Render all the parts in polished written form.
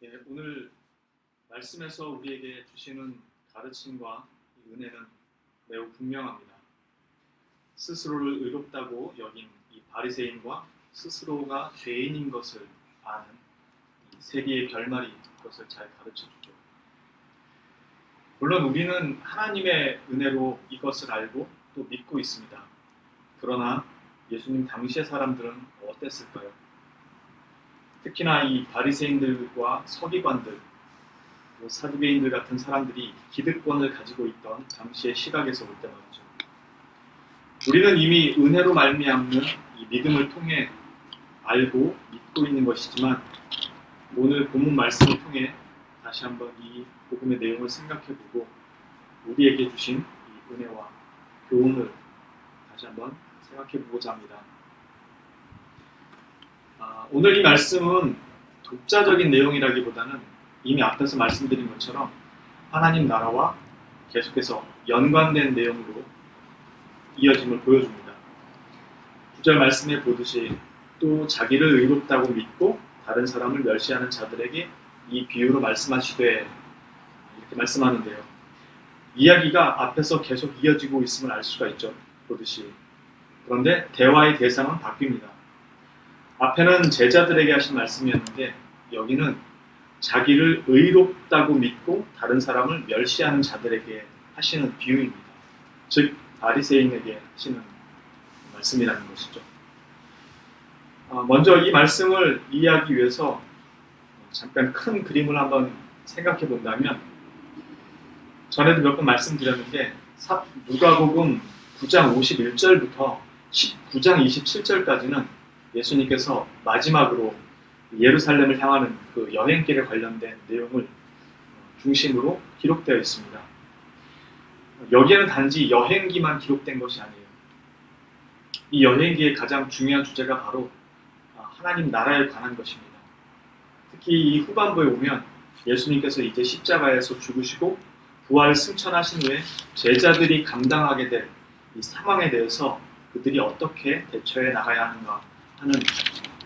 예, 오늘 말씀에서 우리에게 주시는 가르침과 은혜는 매우 분명합니다. 스스로를 의롭다고 여긴 이 바리새인과 스스로가 죄인인 것을 아는 이 세계의 결말이 그것을 잘 가르쳐주죠. 물론 우리는 하나님의 은혜로 이것을 알고 또 믿고 있습니다. 그러나 예수님 당시의 사람들은 어땠을까요? 특히나 이 바리새인들과 서기관들, 사두개인들 같은 사람들이 기득권을 가지고 있던 당시의 시각에서 볼 때 말이죠. 우리는 이미 은혜로 말미암는 이 믿음을 통해 알고 믿고 있는 것이지만 오늘 본문 말씀을 통해 다시 한번 이 복음의 내용을 생각해보고 우리에게 주신 이 은혜와 교훈을 다시 한번 생각해보고자 합니다. 오늘 이 말씀은 독자적인 내용이라기보다는 이미 앞에서 말씀드린 것처럼 하나님 나라와 계속해서 연관된 내용으로 이어짐을 보여줍니다. 9절 말씀에 보듯이 또 자기를 의롭다고 믿고 다른 사람을 멸시하는 자들에게 이 비유로 말씀하시되 이렇게 말씀하는데요. 이야기가 앞에서 계속 이어지고 있음을 알 수가 있죠. 보듯이. 그런데 대화의 대상은 바뀝니다. 앞에는 제자들에게 하신 말씀이었는데 여기는 자기를 의롭다고 믿고 다른 사람을 멸시하는 자들에게 하시는 비유입니다. 즉 바리새인에게 하시는 말씀이라는 것이죠. 먼저 이 말씀을 이해하기 위해서 잠깐 큰 그림을 한번 생각해 본다면 전에도 몇 번 말씀드렸는데 누가복음 9장 51절부터 19장 27절까지는 예수님께서 마지막으로 예루살렘을 향하는 그 여행길에 관련된 내용을 중심으로 기록되어 있습니다. 여기에는 단지 여행기만 기록된 것이 아니에요. 이 여행기의 가장 중요한 주제가 바로 하나님 나라에 관한 것입니다. 특히 이 후반부에 오면 예수님께서 이제 십자가에서 죽으시고 부활 승천하신 후에 제자들이 감당하게 될 이 상황에 대해서 그들이 어떻게 대처해 나가야 하는가 하는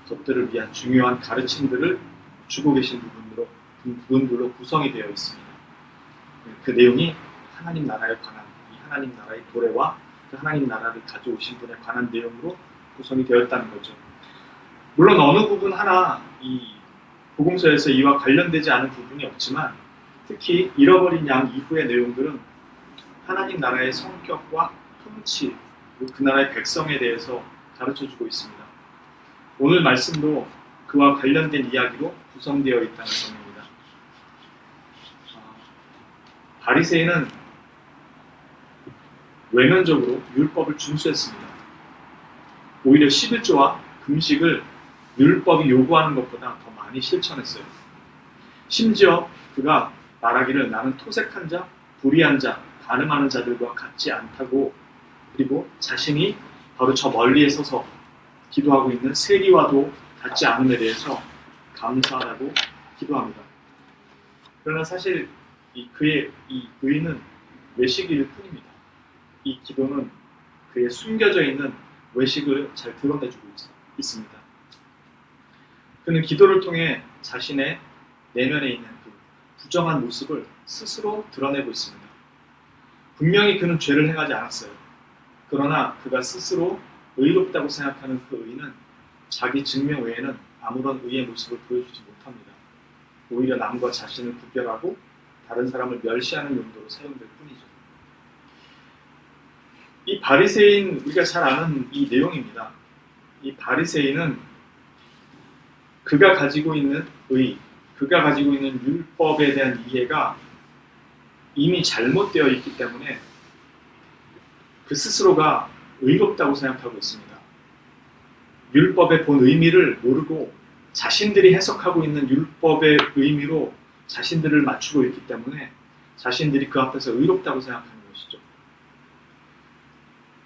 것들을 위한 중요한 가르침들을 주고 계신 부분들로 구성이 되어 있습니다. 그 내용이 하나님 나라에 관한 이 하나님 나라의 도래와 그 하나님 나라를 가져오신 분에 관한 내용으로 구성이 되었다는 거죠. 물론 어느 부분 하나 이 복음서에서 이와 관련되지 않은 부분이 없지만 특히 잃어버린 양 이후의 내용들은 하나님 나라의 성격과 통치, 그리고 그 나라의 백성에 대해서 가르쳐주고 있습니다. 오늘 말씀도 그와 관련된 이야기로 구성되어 있다는 점입니다. 바리새인은 외면적으로 율법을 준수했습니다. 오히려 11조와 금식을 율법이 요구하는 것보다 더 많이 실천했어요. 심지어 그가 말하기를 나는 토색한 자, 불의한 자, 간음하는 자들과 같지 않다고 그리고 자신이 바로 저 멀리에 서서 기도하고 있는 세리와도 같지 않음에 대해서 감사하다고 기도합니다. 그러나 사실 그의 이 의는 외식일 뿐입니다. 이 기도는 그의 숨겨져 있는 외식을 잘 드러내주고 있습니다. 그는 기도를 통해 자신의 내면에 있는 그 부정한 모습을 스스로 드러내고 있습니다. 분명히 그는 죄를 행하지 않았어요. 그러나 그가 스스로 의롭다고 생각하는 그 의는 자기 증명 외에는 아무런 의의 모습을 보여주지 못합니다. 오히려 남과 자신을 구별하고 다른 사람을 멸시하는 용도로 사용될 뿐이죠. 이 바리새인, 우리가 잘 아는 이 내용입니다. 이 바리새인은 그가 가지고 있는 의, 그가 가지고 있는 율법에 대한 이해가 이미 잘못되어 있기 때문에 그 스스로가 의롭다고 생각하고 있습니다. 율법의 본 의미를 모르고 자신들이 해석하고 있는 율법의 의미로 자신들을 맞추고 있기 때문에 자신들이 그 앞에서 의롭다고 생각하는 것이죠.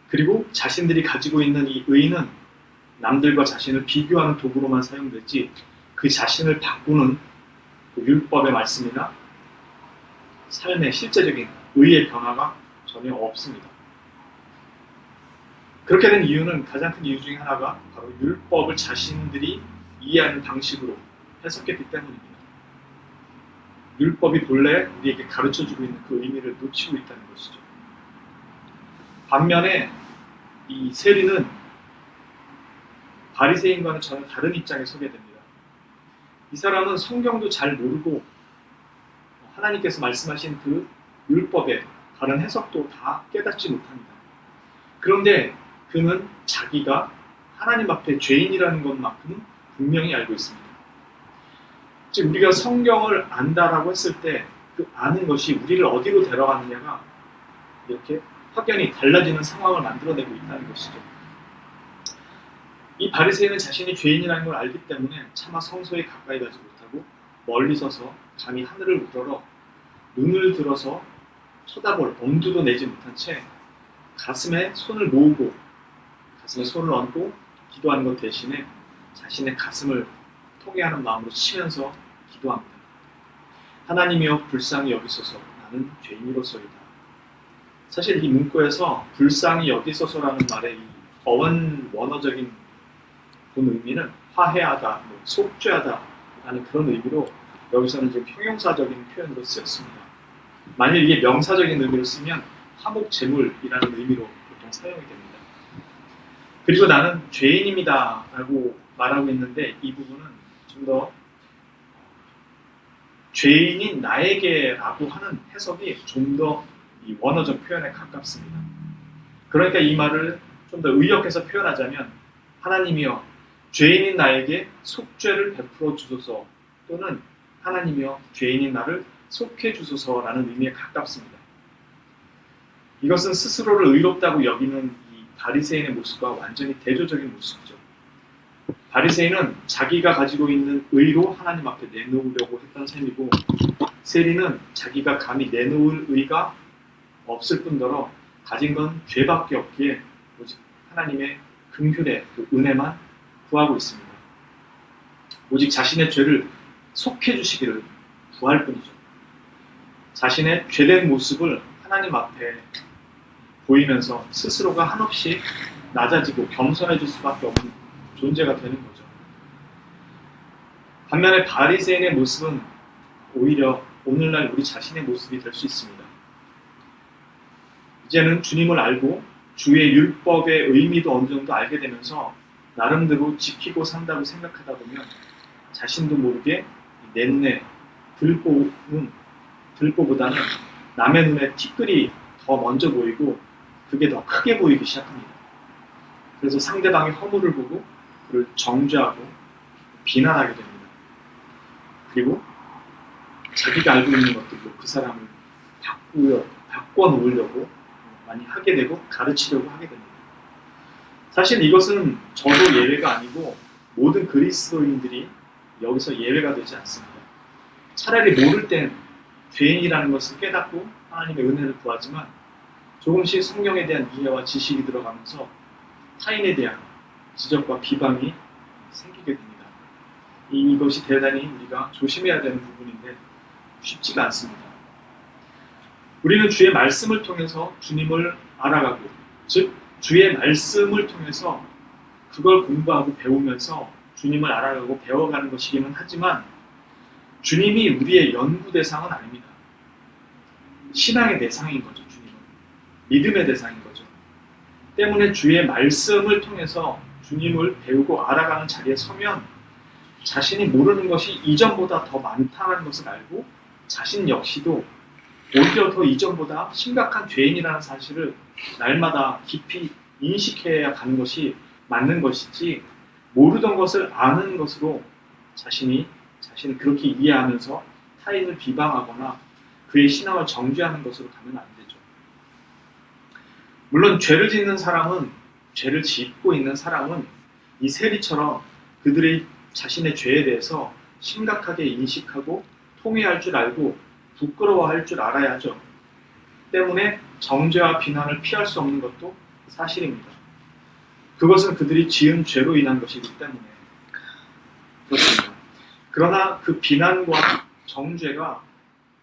그리고 자신들이 가지고 있는 이 의는 남들과 자신을 비교하는 도구로만 사용되지 그 자신을 바꾸는 그 율법의 말씀이나 삶의 실제적인 의의 변화가 전혀 없습니다. 그렇게 된 이유는 가장 큰 이유 중에 하나가 바로 율법을 자신들이 이해하는 방식으로 해석했기 때문입니다. 율법이 본래 우리에게 가르쳐주고 있는 그 의미를 놓치고 있다는 것이죠. 반면에 이 세리는 바리새인과는 전혀 다른 입장에 서게 됩니다. 이 사람은 성경도 잘 모르고 하나님께서 말씀하신 그 율법의 다른 해석도 다 깨닫지 못합니다. 그런데 그는 자기가 하나님 앞에 죄인이라는 것만큼은 분명히 알고 있습니다. 즉 우리가 성경을 안다라고 했을 때 그 아는 것이 우리를 어디로 데려가느냐가 이렇게 확연히 달라지는 상황을 만들어내고 있다는 것이죠. 이 바리새인은 자신이 죄인이라는 걸 알기 때문에 차마 성소에 가까이 가지 못하고 멀리 서서 감히 하늘을 우러러 눈을 들어서 쳐다볼 엄두도 내지 못한 채 가슴에 손을 모으고 가슴에 손을 얹고 기도하는 것 대신에 자신의 가슴을 통회하는 마음으로 치면서 기도합니다. 하나님이여 불쌍히 여기소서 나는 죄인으로서이다. 사실 이 문구에서 불쌍히 여기소서라는 말의 이 원어적인 본 의미는 화해하다, 속죄하다 라는 그런 의미로 여기서는 지금 형용사적인 표현으로 쓰였습니다. 만일 이게 명사적인 의미로 쓰면 화목제물이라는 의미로 보통 사용이 됩니다. 그리고 나는 죄인입니다 라고 말하고 있는데 이 부분은 좀 더 죄인인 나에게 라고 하는 해석이 좀 더 이 원어적 표현에 가깝습니다. 그러니까 이 말을 좀 더 의역해서 표현하자면 하나님이여 죄인인 나에게 속죄를 베풀어 주소서 또는 하나님이여 죄인인 나를 속해 주소서라는 의미에 가깝습니다. 이것은 스스로를 의롭다고 여기는 이 바리새인의 모습과 완전히 대조적인 모습이죠. 바리새인은 자기가 가지고 있는 의로 하나님 앞에 내놓으려고 했던 셈이고 세리는 자기가 감히 내놓을 의가 없을 뿐더러 가진 건 죄밖에 없기에 오직 하나님의 긍휼의 그 은혜만 구하고 있습니다. 오직 자신의 죄를 속해 주시기를 구할 뿐이죠. 자신의 죄된 모습을 하나님 앞에 보이면서 스스로가 한없이 낮아지고 겸손해질 수밖에 없는 존재가 되는 거죠. 반면에 바리새인의 모습은 오히려 오늘날 우리 자신의 모습이 될 수 있습니다. 이제는 주님을 알고 주의 율법의 의미도 어느 정도 알게 되면서 나름대로 지키고 산다고 생각하다 보면 자신도 모르게 내 눈에 들보보다는 남의 눈에 티끌이 더 먼저 보이고 그게 더 크게 보이기 시작합니다. 그래서 상대방의 허물을 보고 그를 정죄하고 비난하게 됩니다. 그리고 자기가 알고 있는 것들로 그 사람을 바꿔놓으려고 많이 하게 되고 가르치려고 하게 됩니다. 사실 이것은 저도 예외가 아니고 모든 그리스도인들이 여기서 예외가 되지 않습니다. 차라리 모를 땐 죄인이라는 것을 깨닫고 하나님의 은혜를 구하지만 조금씩 성경에 대한 이해와 지식이 들어가면서 타인에 대한 지적과 비방이 생기게 됩니다. 이것이 대단히 우리가 조심해야 되는 부분인데 쉽지가 않습니다. 우리는 주의 말씀을 통해서 주님을 알아가고 즉 주의 말씀을 통해서 그걸 공부하고 배우면서 주님을 알아가고 배워가는 것이기는 하지만 주님이 우리의 연구 대상은 아닙니다. 신앙의 대상인 거죠. 주님은 믿음의 대상인 거죠. 때문에 주의 말씀을 통해서 주님을 배우고 알아가는 자리에 서면 자신이 모르는 것이 이전보다 더 많다는 것을 알고 자신 역시도 오히려 더 이전보다 심각한 죄인이라는 사실을 날마다 깊이 인식해야 가는 것이 맞는 것이지 모르던 것을 아는 것으로 자신을 그렇게 이해하면서 타인을 비방하거나 그의 신앙을 정죄하는 것으로 가면 안 되죠. 물론 죄를 짓는 사람은 죄를 짓고 있는 사람은 이 세리처럼 그들의 자신의 죄에 대해서 심각하게 인식하고 통회할 줄 알고 부끄러워할 줄 알아야 하죠. 때문에 정죄와 비난을 피할 수 없는 것도 사실입니다. 그것은 그들이 지은 죄로 인한 것이기 때문에 그렇습니다. 그러나 그 비난과 정죄가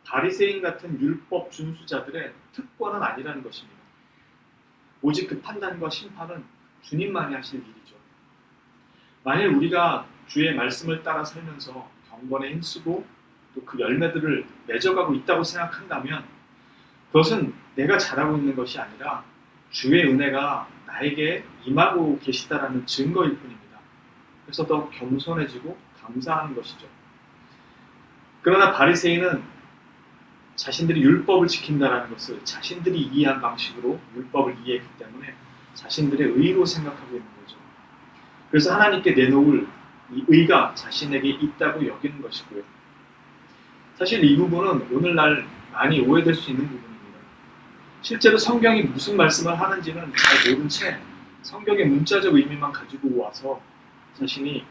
바리새인 같은 율법 준수자들의 특권은 아니라는 것입니다. 오직 그 판단과 심판은 주님만이 하실 일이죠. 만일 우리가 주의 말씀을 따라 살면서 경건에 힘쓰고 또 그 열매들을 맺어가고 있다고 생각한다면 그것은 내가 잘하고 있는 것이 아니라 주의 은혜가 나에게 임하고 계시다라는 증거일 뿐입니다. 그래서 더 겸손해지고 감사하는 것이죠. 그러나 바리새인은 자신들이 율법을 지킨다는 것을 자신들이 이해한 방식으로 율법을 이해했기 때문에 자신들의 의로 생각하고 있는 거죠. 그래서 하나님께 내놓을 이 의가 자신에게 있다고 여기는 것이고요. 사실 이 부분은 오늘날 많이 오해될 수 있는 부분입니다. 실제로 성경이 무슨 말씀을 하는지는 잘 모른 채 성경의 문자적 의미만 가지고 와서 자신이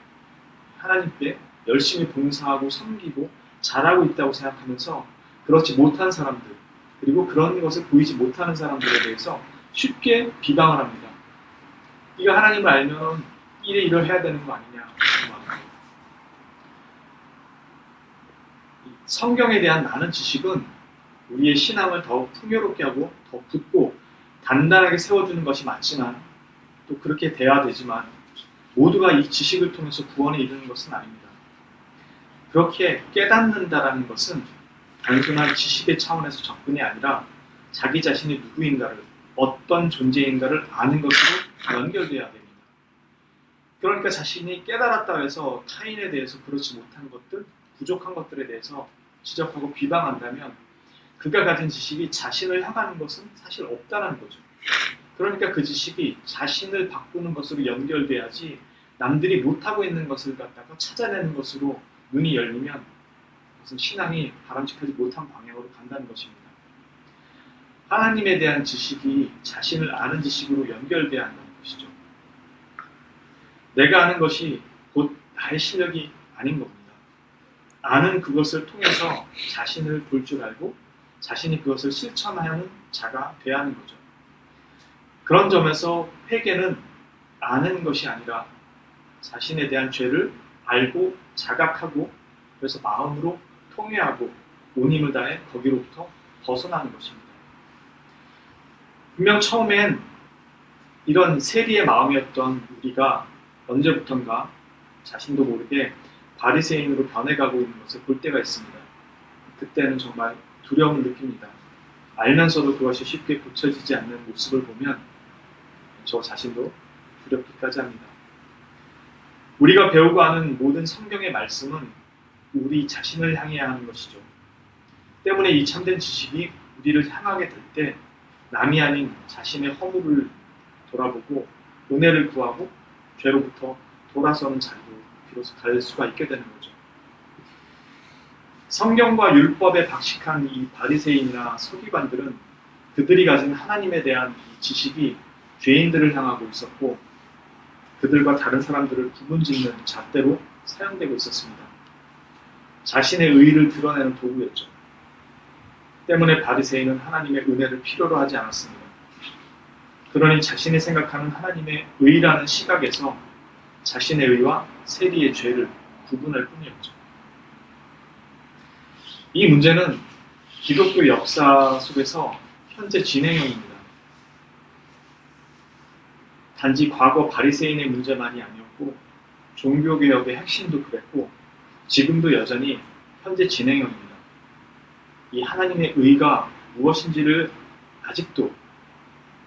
하나님께 열심히 봉사하고 섬기고 잘하고 있다고 생각하면서 그렇지 못한 사람들, 그리고 그런 것을 보이지 못하는 사람들에 대해서 쉽게 비방을 합니다. 네가 하나님을 알면 이러해야 되는 거 아니냐. 성경에 대한 많은 지식은 우리의 신앙을 더 풍요롭게 하고 더 굳고 단단하게 세워주는 것이 맞지만, 또 그렇게 돼야 되지만 모두가 이 지식을 통해서 구원에 이르는 것은 아닙니다. 그렇게 깨닫는다라는 것은 단순한 지식의 차원에서 접근이 아니라 자기 자신이 누구인가를, 어떤 존재인가를 아는 것으로 연결되어야 됩니다. 그러니까 자신이 깨달았다 해서 타인에 대해서 그렇지 못한 것들, 부족한 것들에 대해서 지적하고 비방한다면 그가 가진 지식이 자신을 향하는 것은 사실 없다는 거죠. 그러니까 그 지식이 자신을 바꾸는 것으로 연결돼야지 남들이 못하고 있는 것을 갖다가 찾아내는 것으로 눈이 열리면 그것은 신앙이 바람직하지 못한 방향으로 간다는 것입니다. 하나님에 대한 지식이 자신을 아는 지식으로 연결돼야 한다는 것이죠. 내가 아는 것이 곧 나의 실력이 아닌 겁니다. 아는 그것을 통해서 자신을 볼 줄 알고 자신이 그것을 실천하는 자가 돼야 하는 거죠. 그런 점에서 회개는 아는 것이 아니라 자신에 대한 죄를 알고 자각하고 그래서 마음으로 통회하고 온 힘을 다해 거기로부터 벗어나는 것입니다. 분명 처음엔 이런 세리의 마음이었던 우리가 언제부턴가 자신도 모르게 바리새인으로 변해가고 있는 것을 볼 때가 있습니다. 그때는 정말 두려움을 느낍니다. 알면서도 그것이 쉽게 고쳐지지 않는 모습을 보면 저 자신도 두렵기까지 합니다. 우리가 배우고 아는 모든 성경의 말씀은 우리 자신을 향해야 하는 것이죠. 때문에 이 참된 지식이 우리를 향하게 될 때 남이 아닌 자신의 허물을 돌아보고 은혜를 구하고 죄로부터 돌아서는 자리로 비로소 갈 수가 있게 되는 거죠. 성경과 율법에 박식한 이 바리새인이나 서기관들은 그들이 가진 하나님에 대한 이 지식이 죄인들을 향하고 있었고 그들과 다른 사람들을 구분짓는 잣대로 사용되고 있었습니다. 자신의 의의를 드러내는 도구였죠. 때문에 바리새인은 하나님의 은혜를 필요로 하지 않았습니다. 그러니 자신이 생각하는 하나님의 의라는 시각에서 자신의 의와 세리의 죄를 구분할 뿐이었죠. 이 문제는 기독교 역사 속에서 현재 진행형입니다. 단지 과거 바리새인의 문제만이 아니었고 종교개혁의 핵심도 그랬고 지금도 여전히 현재 진행형입니다. 이 하나님의 의가 무엇인지를 아직도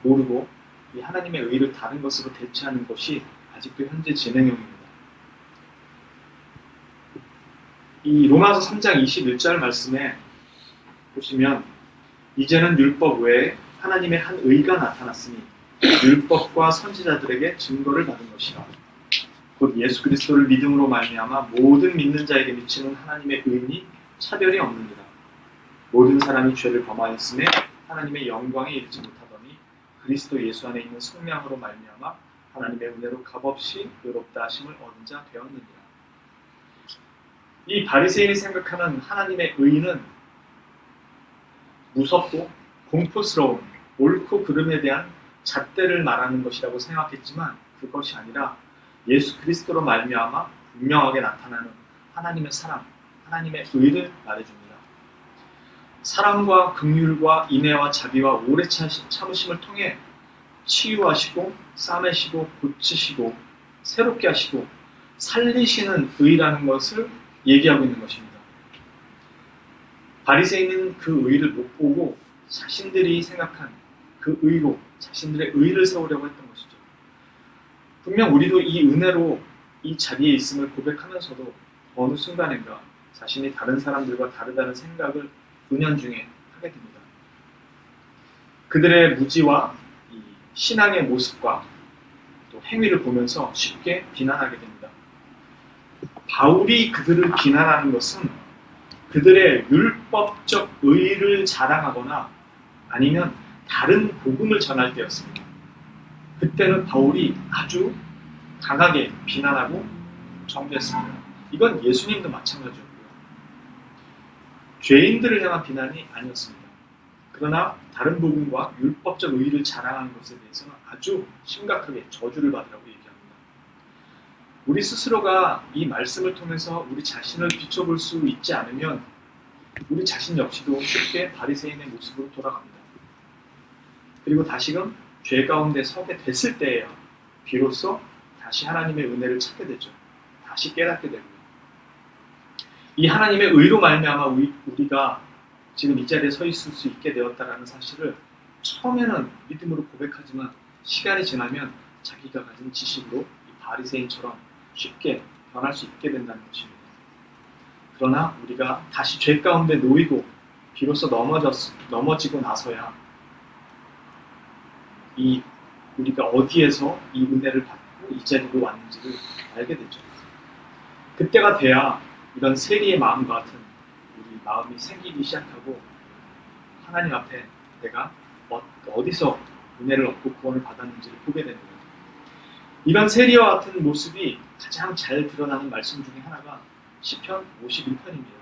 모르고 이 하나님의 의를 다른 것으로 대체하는 것이 아직도 현재 진행형입니다. 이 로마서 3장 21절 말씀에 보시면 이제는 율법 외에 하나님의 한 의가 나타났으니 율법과 선지자들에게 증거를 받은 것이라. 곧 예수 그리스도를 믿음으로 말미암아 모든 믿는 자에게 미치는 하나님의 의니 차별이 없느니라. 모든 사람이 죄를 범하였음에 하나님의 영광에 이르지 못하더니 그리스도 예수 안에 있는 성령으로 말미암아 하나님의 은혜로 값없이 의롭다 하심을 얻은 자 되었느니라. 이 바리새인이 생각하는 하나님의 의는 무섭고 공포스러운 옳고 그름에 대한 잣대를 말하는 것이라고 생각했지만 그것이 아니라 예수 그리스도로 말미암아 분명하게 나타나는 하나님의 사랑, 하나님의 의를 말해줍니다. 사랑과 긍휼과 인애와 자비와 오래 참으심을 통해 치유하시고 싸매시고 고치시고 새롭게 하시고 살리시는 의라는 것을 얘기하고 있는 것입니다. 바리새인은 그 의를 못 보고 자신들이 생각한 그 의로 자신들의 의를 세우려고 했던 것이죠. 분명 우리도 이 은혜로 이 자리에 있음을 고백하면서도 어느 순간인가 자신이 다른 사람들과 다르다는 생각을 은연중에 하게 됩니다. 그들의 무지와 이 신앙의 모습과 또 행위를 보면서 쉽게 비난하게 됩니다. 바울이 그들을 비난하는 것은 그들의 율법적 의의를 자랑하거나 아니면 다른 복음을 전할 때였습니다. 그때는 바울이 아주 강하게 비난하고 정죄했습니다. 이건 예수님도 마찬가지였고요. 죄인들을 향한 비난이 아니었습니다. 그러나 다른 복음과 율법적 의의를 자랑하는 것에 대해서는 아주 심각하게 저주를 받으라고 얘기합니다. 우리 스스로가 이 말씀을 통해서 우리 자신을 비춰볼 수 있지 않으면 우리 자신 역시도 쉽게 바리새인의 모습으로 돌아갑니다. 그리고 다시금 죄 가운데 서게 됐을 때에야 비로소 다시 하나님의 은혜를 찾게 되죠. 다시 깨닫게 되고요. 이 하나님의 의로 말미암아 우리가 지금 이 자리에 서 있을 수 있게 되었다라는 사실을 처음에는 믿음으로 고백하지만 시간이 지나면 자기가 가진 지식으로 이 바리새인처럼 쉽게 변할 수 있게 된다는 것입니다. 그러나 우리가 다시 죄 가운데 놓이고 비로소 넘어지고 나서야 우리가 어디에서 이 은혜를 받고 이 자리로 왔는지를 알게 되죠. 그때가 돼야 이런 세리의 마음과 같은 우리 마음이 생기기 시작하고 하나님 앞에 내가 어디서 은혜를 얻고 구원을 받았는지를 보게 되는 거예요. 이런 세리와 같은 모습이 가장 잘 드러나는 말씀 중에 하나가 시편 51편입니다.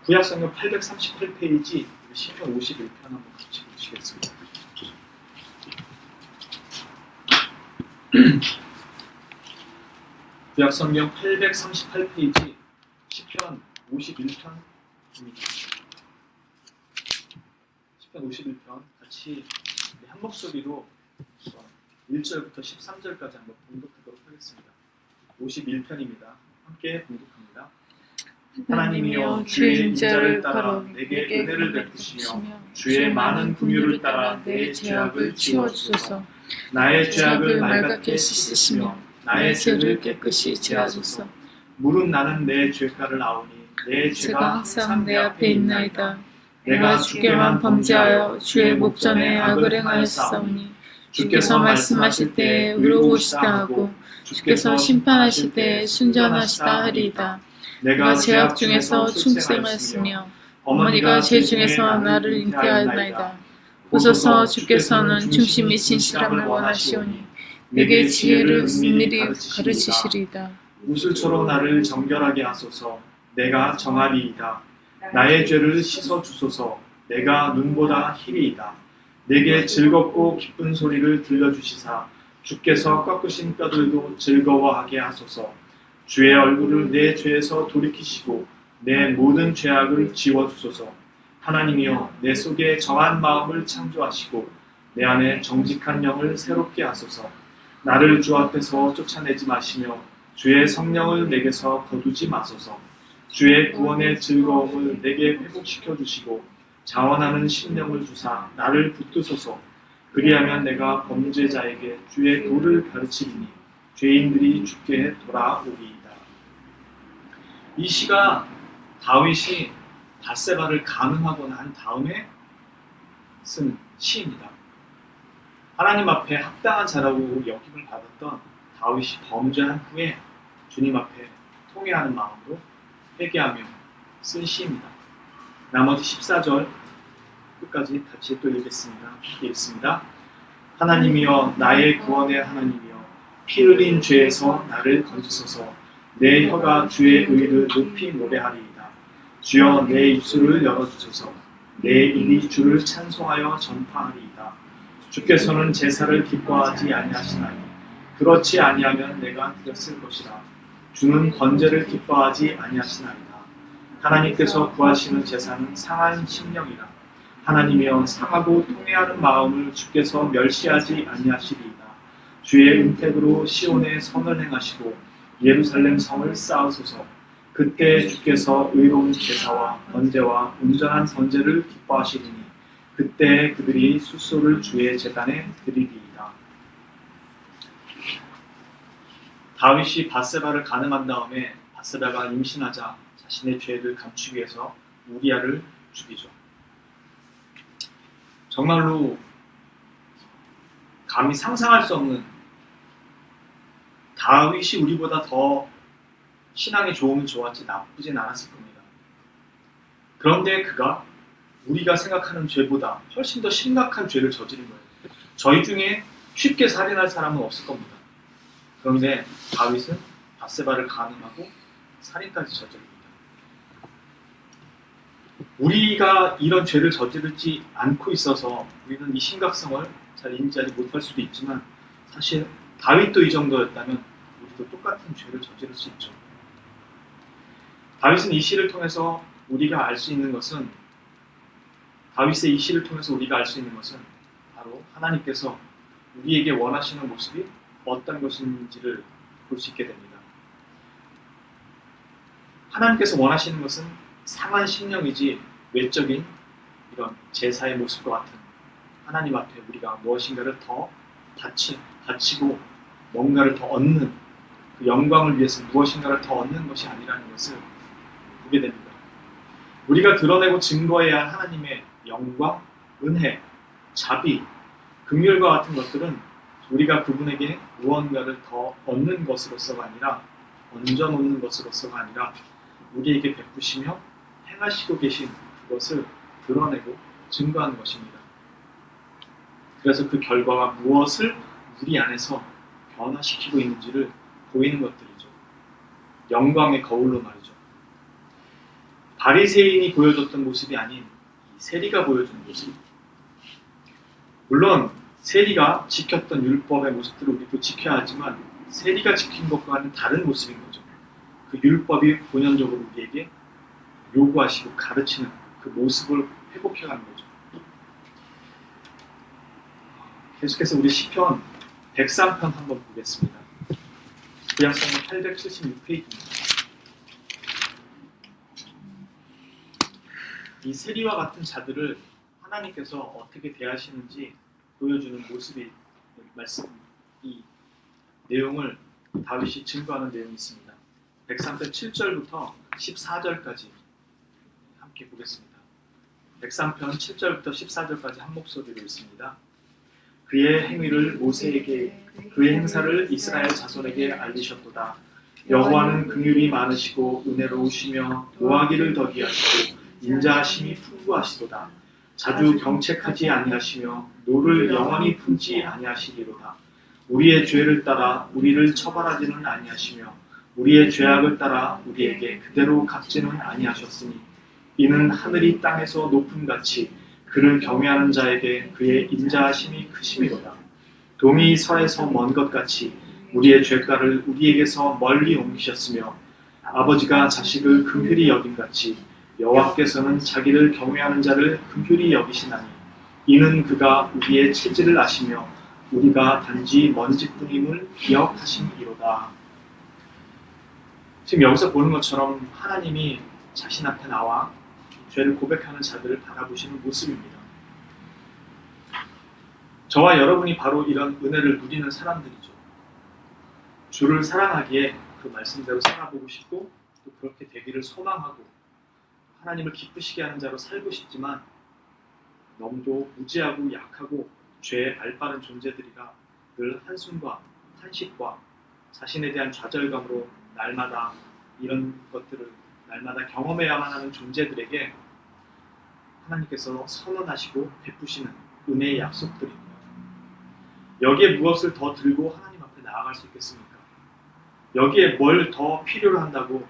구약성경 838페이지 시편 51편 한번 같이 보시겠습니다. 구약성경 838페이지 시편 51편입니다. 시편 51편 같이 한 목소리로 1절부터 13절까지 한번 봉독하도록 하겠습니다. 51편입니다. 함께 봉독합니다. 하나님이여 주의 인자를 따라 내게 은혜를 베푸시며 주의 많은 긍휼을 따라 내 죄악을 지워주소서. 나의 죄악을 맑게 씻으시며 나의 죄를 깨끗이 제하소서. 물은 나는 내 죄가를 아오니 내 죄가 항상 내 앞에 있나이다. 내가 주께만 범죄하여 주의 목전에 악을 행하였사오니 주께서 말씀하실 때에 의로우시다 하고 주께서 심판하실 때에 순전하시다 하리이다. 내가 죄악 중에서 충생하였으며 어머니가 죄 중에서 나를 잉태하였나이다. 보소서 주께서는 중심이 진실함을 원하시오니 내게 지혜를 은밀히 가르치시리이다. 우슬초로 나를 정결하게 하소서. 내가 정하리이다. 나의 죄를 씻어주소서. 내가 눈보다 희리이다. 내게 즐겁고 기쁜 소리를 들려주시사 주께서 꺾으신 뼈들도 즐거워하게 하소서. 주의 얼굴을 내 죄에서 돌이키시고 내 모든 죄악을 지워주소서. 하나님이여 내 속에 정한 마음을 창조하시고 내 안에 정직한 영을 새롭게 하소서. 나를 주 앞에서 쫓아내지 마시며 주의 성령을 내게서 거두지 마소서. 주의 구원의 즐거움을 내게 회복시켜 주시고 자원하는 심령을 주사 나를 붙드소서. 그리하면 내가 범죄자에게 주의 도를 가르치리니 죄인들이 주께 돌아오리이다. 이 시가 다윗이 밧세바를 간음하고 난 다음에 쓴 시입니다. 하나님 앞에 합당한 자라고 여김을 받았던 다윗이 범죄한 후에 주님 앞에 통회하는 마음으로 회개하며 쓴 시입니다. 나머지 14절 끝까지 같이 또 읽겠습니다. 함께 읽습니다. 하나님이여 나의 구원의 하나님이여 피 흘린 죄에서 나를 건지소서. 내 혀가 주의 의를 높이 노래하리이다. 주여 내 입술을 열어주소서. 내 입이 주를 찬송하여 전파하리이다. 주께서는 제사를 기뻐하지 아니하시나니 그렇지 아니하면 내가 드렸을 것이라. 주는 번제를 기뻐하지 아니하시나이다. 하나님께서 구하시는 제사는 상한 심령이라. 하나님이여 상하고 통회하는 마음을 주께서 멸시하지 아니하시리이다. 주의 은택으로 시온에 선을 행하시고 예루살렘 성을 쌓으소서. 그때 주께서 의로운 제사와 번제와 온전한 번제를 기뻐하시리니 그때 그들이 숫소를 주의 제단에 드리리이다. 다윗이 밧세바를 간음한 다음에 밧세바가 임신하자 자신의 죄를 감추기 위해서 우리아를 죽이죠. 정말로 감히 상상할 수 없는, 다윗이 우리보다 더 신앙이 좋으면 좋았지 나쁘진 않았을 겁니다. 그런데 그가 우리가 생각하는 죄보다 훨씬 더 심각한 죄를 저지른 거예요. 저희 중에 쉽게 살인할 사람은 없을 겁니다. 그런데 다윗은 밧세바를 간음하고 살인까지 저지릅니다. 우리가 이런 죄를 저지르지 않고 있어서 우리는 이 심각성을 잘 인지하지 못할 수도 있지만 사실 다윗도 이 정도였다면 우리도 똑같은 죄를 저지를 수 있죠. 다윗은 이 시를 통해서 우리가 알 수 있는 것은, 다윗의 이 시를 통해서 우리가 알 수 있는 것은 바로 하나님께서 우리에게 원하시는 모습이 어떤 것인지를 볼 수 있게 됩니다. 하나님께서 원하시는 것은 상한 심령이지 외적인 이런 제사의 모습과 같은, 하나님 앞에 우리가 무엇인가를 더 바치고 뭔가를 더 얻는, 그 영광을 위해서 무엇인가를 더 얻는 것이 아니라는 것을 보게 됩니다. 우리가 드러내고 증거해야 할 하나님의 영광, 은혜, 자비, 긍휼과 같은 것들은 우리가 그분에게 무언가를 더 얻는 것으로서가 아니라, 얹어놓는 것으로서가 아니라 우리에게 베푸시며 행하시고 계신 그것을 드러내고 증거하는 것입니다. 그래서 그 결과가 무엇을 우리 안에서 변화시키고 있는지를 보이는 것들이죠. 영광의 거울로 말이죠. 바리새인이 보여줬던 모습이 아닌 세리가 보여주는 모습. 물론 세리가 지켰던 율법의 모습들을 우리도 지켜야 하지만 세리가 지킨 것과는 다른 모습인 거죠. 그 율법이 본연적으로 우리에게 요구하시고 가르치는 그 모습을 회복해가는 거죠. 계속해서 우리 시편 103편 한번 보겠습니다. 구약성경 876페이지입니다. 이 세리와 같은 자들을 하나님께서 어떻게 대하시는지 보여주는 모습이 말씀, 이 내용을 다윗이 증거하는 내용이 있습니다. 103편 7절부터 14절까지 함께 보겠습니다. 103편 7절부터 14절까지 한 목소리로 있습니다. 그의 행위를 모세에게, 그의 행사를 이스라엘 자손에게 알리셨도다. 여호와는 긍휼이 많으시고 은혜로우시며 노하기를 더디하시고 인자하심이 풍부하시도다. 자주 경책하지 아니하시며 노를 영원히 품지 아니하시리로다. 우리의 죄를 따라 우리를 처벌하지는 아니하시며 우리의 죄악을 따라 우리에게 그대로 갚지는 아니하셨으니 이는 하늘이 땅에서 높음같이 그를 경외하는 자에게 그의 인자하심이 크심이로다. 동이 서에서 먼 것 같이 우리의 죄가를 우리에게서 멀리 옮기셨으며 아버지가 자식을 긍휼히 여김같이 여호와께서는 자기를 경외하는 자를 긍휼히 여기시나니 이는 그가 우리의 체질을 아시며 우리가 단지 먼지뿐임을 기억하심이로다. 지금 여기서 보는 것처럼 하나님이 자신 앞에 나와 죄를 고백하는 자들을 바라보시는 모습입니다. 저와 여러분이 바로 이런 은혜를 누리는 사람들이죠. 주를 사랑하기에 그 말씀대로 살아보고 싶고 또 그렇게 되기를 소망하고 하나님을 기쁘시게 하는 자로 살고 싶지만 너무도 무지하고 약하고 죄에 발빠른 존재들이라 늘 한숨과 탄식과 자신에 대한 좌절감으로 날마다 이런 것들을 날마다 경험해야만 하는 존재들에게 하나님께서 선언하시고 베푸시는 은혜의 약속들입니다. 여기에 무엇을 더 들고 하나님 앞에 나아갈 수 있겠습니까? 여기에 뭘 더 필요로 한다고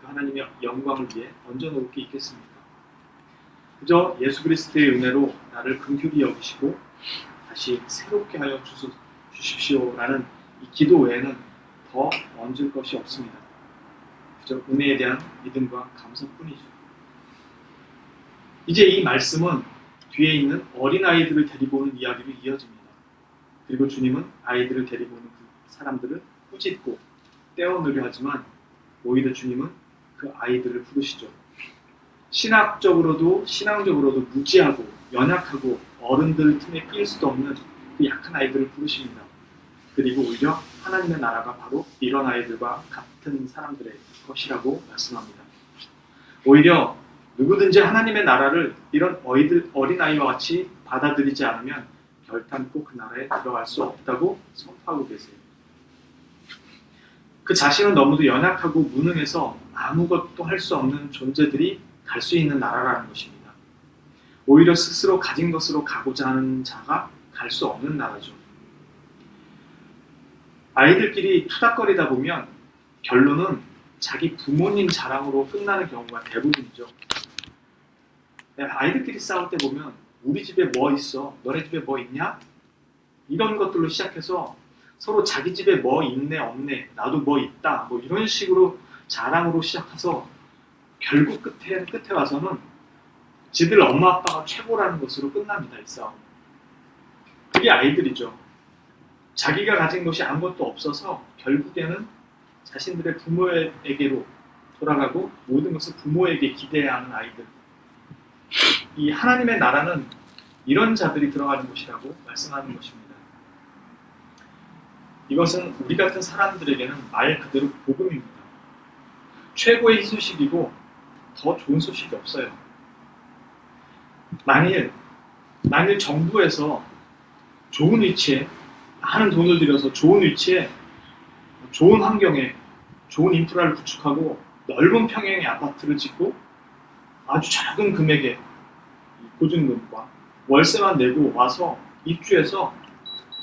그 하나님의 영광을 위해 얹어놓을 게 있겠습니까? 그저 예수 그리스도의 은혜로 나를 긍휼히 여기시고 다시 새롭게 하여 주십시오라는 이 기도 외에는 더 얹을 것이 없습니다. 그저 은혜에 대한 믿음과 감사뿐이죠. 이제 이 말씀은 뒤에 있는 어린아이들을 데리고 오는 이야기로 이어집니다. 그리고 주님은 아이들을 데리고 오는 그 사람들을 꾸짖고 떼어놓으려 하지만 오히려 주님은 그 아이들을 부르시죠. 신앙적으로도 무지하고 연약하고 어른들 틈에 끼일 수도 없는 그 약한 아이들을 부르십니다. 그리고 오히려 하나님의 나라가 바로 이런 아이들과 같은 사람들의 것이라고 말씀합니다. 오히려 누구든지 하나님의 나라를 이런 어린아이와 같이 받아들이지 않으면 결단코 그 나라에 들어갈 수 없다고 선포하고 계세요. 그 자신은 너무도 연약하고 무능해서 아무것도 할 수 없는 존재들이 갈 수 있는 나라라는 것입니다. 오히려 스스로 가진 것으로 가고자 하는 자가 갈 수 없는 나라죠. 아이들끼리 투닥거리다 보면 결론은 자기 부모님 자랑으로 끝나는 경우가 대부분이죠. 아이들끼리 싸울 때 보면 우리 집에 뭐 있어? 너네 집에 뭐 있냐? 이런 것들로 시작해서 서로 자기 집에 뭐 있네 없네 나도 뭐 있다 뭐 이런 식으로 자랑으로 시작해서 결국 끝에 와서는 지들 엄마 아빠가 최고라는 것으로 끝납니다. 이 싸움. 그게 아이들이죠. 자기가 가진 것이 아무것도 없어서 결국에는 자신들의 부모에게로 돌아가고 모든 것을 부모에게 기대해야 하는 아이들. 이 하나님의 나라는 이런 자들이 들어가는 곳이라고 말씀하는 것입니다. 이것은 우리 같은 사람들에게는 말 그대로 복음입니다. 최고의 희소식이고 더 좋은 소식이 없어요. 만일 정부에서 좋은 위치에 많은 돈을 들여서 좋은 위치에 좋은 환경에 좋은 인프라를 구축하고 넓은 평형의 아파트를 짓고 아주 작은 금액의 보증금과 월세만 내고 와서 입주해서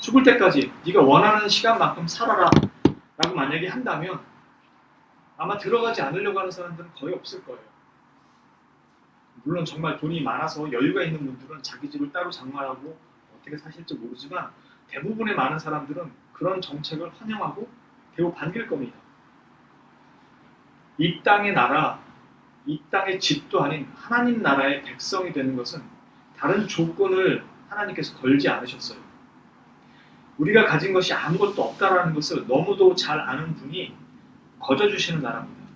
죽을 때까지 네가 원하는 시간만큼 살아라 라고 만약에 한다면 아마 들어가지 않으려고 하는 사람들은 거의 없을 거예요. 물론 정말 돈이 많아서 여유가 있는 분들은 자기 집을 따로 장만하고 어떻게 사실지 모르지만 대부분의 많은 사람들은 그런 정책을 환영하고 대우 반길 겁니다. 이 땅의 나라, 이 땅의 집도 아닌 하나님 나라의 백성이 되는 것은 다른 조건을 하나님께서 걸지 않으셨어요. 우리가 가진 것이 아무것도 없다라는 것을 너무도 잘 아는 분이 거저주시는 나라입니다.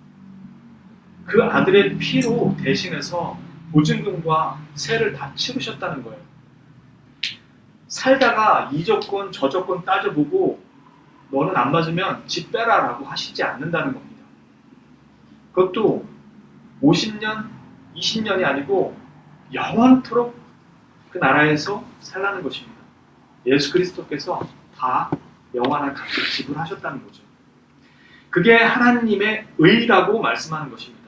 그 아들의 피로 대신해서 보증금과 세를 다 치르셨다는 거예요. 살다가 이 조건 저 조건 따져보고 너는 안 맞으면 집 빼라라고 하시지 않는다는 겁니다. 그것도 50년, 20년이 아니고 영원토록 그 나라에서 살라는 것입니다. 예수 그리스도께서 다 영원한 값을 지불하셨다는 거죠. 그게 하나님의 의라고 말씀하는 것입니다.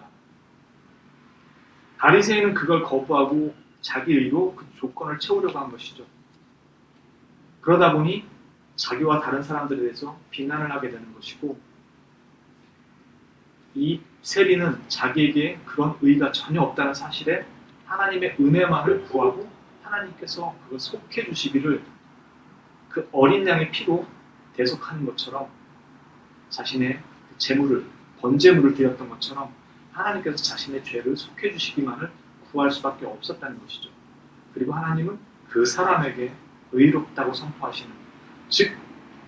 바리새인은 그걸 거부하고 자기 의로 그 조건을 채우려고 한 것이죠. 그러다 보니 자기와 다른 사람들에 대해서 비난을 하게 되는 것이고 이 세리는 자기에게 그런 의가 전혀 없다는 사실에 하나님의 은혜만을 구하고 하나님께서 그걸 속해 주시기를 그 어린 양의 피로 대속하는 것처럼 자신의 재물을 번제물을 드렸던 것처럼 하나님께서 자신의 죄를 속해 주시기만을 구할 수밖에 없었다는 것이죠. 그리고 하나님은 그 사람에게 의롭다고 선포하시는, 즉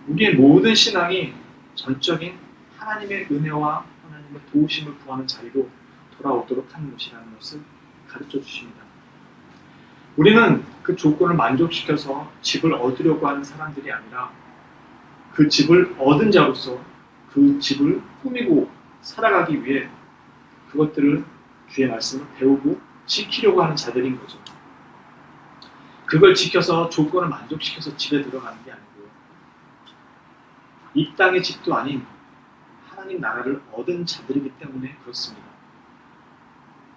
우리의 모든 신앙이 전적인 하나님의 은혜와 하나님의 도우심을 구하는 자리로 돌아오도록 하는 것이라는 것을 가르쳐 주십니다. 우리는 그 조건을 만족시켜서 집을 얻으려고 하는 사람들이 아니라 그 집을 얻은 자로서 그 집을 꾸미고 살아가기 위해 그것들을 주의 말씀을 배우고 지키려고 하는 자들인 거죠. 그걸 지켜서 조건을 만족시켜서 집에 들어가는 게 아니고요. 이 땅의 집도 아닌 하나님 나라를 얻은 자들이기 때문에 그렇습니다.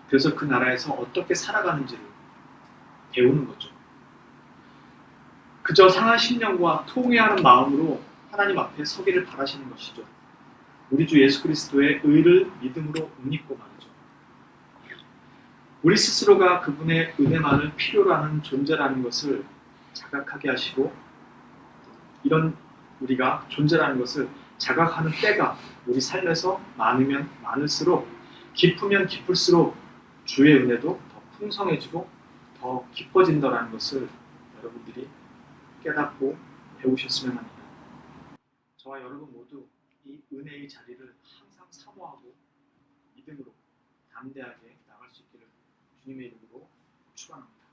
그래서 그 나라에서 어떻게 살아가는지를 배우는 거죠. 그저 상한 심령과 통회하는 마음으로 하나님 앞에 서기를 바라시는 것이죠. 우리 주 예수 그리스도의 의를 믿음으로 덧입고 말이죠. 우리 스스로가 그분의 은혜만을 필요로 하는 존재라는 것을 자각하게 하시고 이런 우리가 존재라는 것을 자각하는 때가 우리 삶에서 많으면 많을수록 깊으면 깊을수록 주의 은혜도 더 풍성해지고 더 깊어진다는 것을 여러분들이 깨닫고 배우셨으면 합니다. 저와 여러분 모두 이 은혜의 자리를 항상 사모하고 믿음으로 담대하게 나갈 수 있기를 주님의 이름으로 축원합니다.